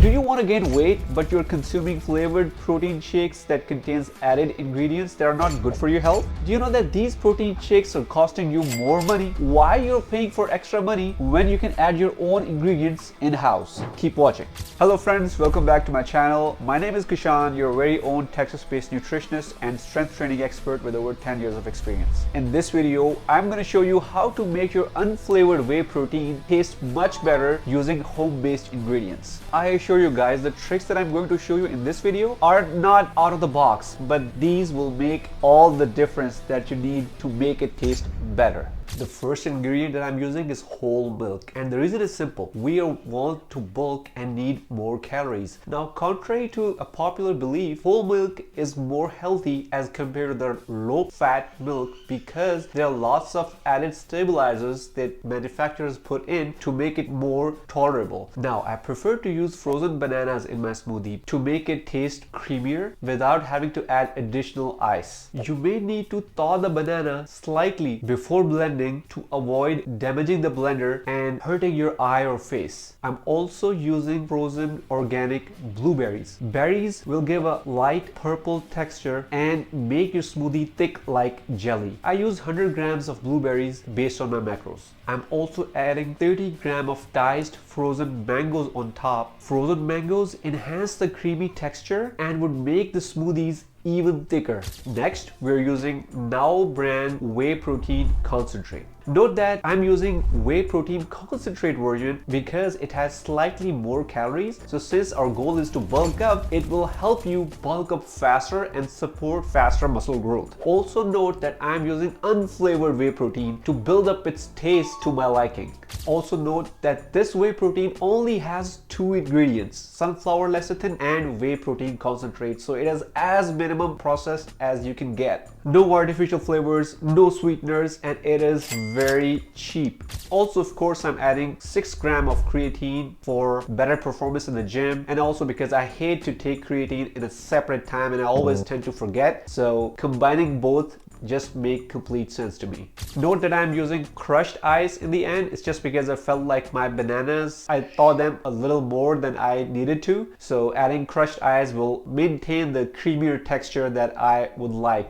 Do you want to gain weight but you're consuming flavored protein shakes that contains added ingredients that are not good for your health? Do you know that these protein shakes are costing you more money? Why you're paying for extra money when you can add your own ingredients in-house? Keep watching. Hello friends, welcome back to my channel. My name is Kishan, your very own Texas-based nutritionist and strength training expert with over 10 years of experience. In this video, I'm going to show you how to make your unflavored whey protein taste much better using home-based ingredients. I assure you guys, the tricks that I'm going to show you in this video are not out of the box, but these will make all the difference that you need to make it taste better. The first ingredient that I'm using is whole milk, and the reason is simple. We want to bulk and need more calories. Now, contrary to a popular belief, whole milk is more healthy as compared to the low-fat milk because there are lots of added stabilizers that manufacturers put in to make it more tolerable. Now, I prefer to use frozen bananas in my smoothie to make it taste creamier without having to add additional ice. You may need to thaw the banana slightly before blending to avoid damaging the blender and hurting your eye or face. I'm also using frozen organic blueberries. Berries will give a light purple texture and make your smoothie thick like jelly. I use 100 grams of blueberries based on my macros. I'm also adding 30 grams of diced frozen mangoes on top. Frozen mangoes enhance the creamy texture and would make the smoothies even thicker. Next, we're using Now brand whey protein concentrate. Note that I'm using whey protein concentrate version because it has slightly more calories. So since our goal is to bulk up, it will help you bulk up faster and support faster muscle growth. Also note that I'm using unflavored whey protein to build up its taste to my liking. Also note that this whey protein only has two ingredients, sunflower lecithin and whey protein concentrate. So it is as minimum processed as you can get. No artificial flavors, no sweeteners, and it is very cheap. Also, of course, I'm adding 6 grams of creatine for better performance in the gym, and also because I hate to take creatine in a separate time and I always tend to forget. So combining both just make complete sense to me. Note that I'm using crushed ice in the end. It's just because I felt like my bananas, I thawed them a little more than I needed to. So adding crushed ice will maintain the creamier texture that I would like.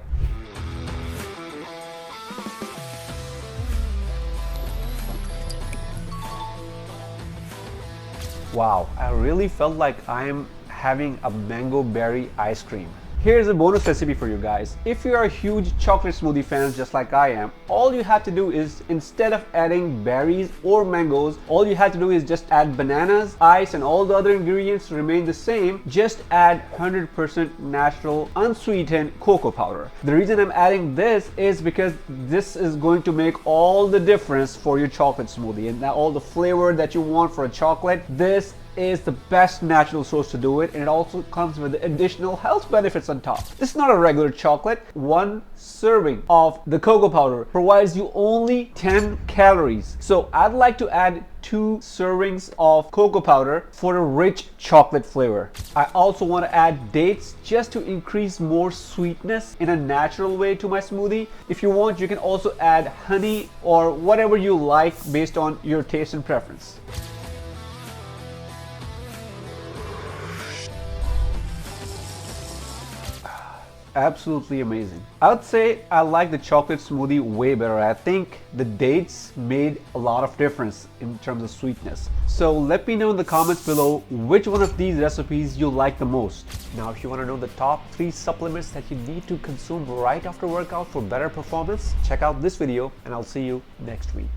Wow, I really felt like I'm having a mango berry ice cream. Here's a bonus recipe for you guys. If you are huge chocolate smoothie fans just like I am, all you have to do is, instead of adding berries or mangoes, all you have to do is just add bananas, ice, and all the other ingredients remain the same. Just add 100% natural unsweetened cocoa powder. The reason I'm adding this is because this is going to make all the difference for your chocolate smoothie, and now all the flavor that you want for a chocolate. This is the best natural source to do it, and it also comes with additional health benefits on top. This is not a regular chocolate. One serving of the cocoa powder provides you only 10 calories. So I'd like to add 2 servings of cocoa powder for a rich chocolate flavor. I also want to add dates just to increase more sweetness in a natural way to my smoothie. If you want, you can also add honey or whatever you like based on your taste and preference. Absolutely amazing. I would say I like the chocolate smoothie way better. I think the dates made a lot of difference in terms of sweetness. So let me know in the comments below which one of these recipes you like the most. Now, if you want to know the top 3 supplements that you need to consume right after workout for better performance, check out this video and I'll see you next week.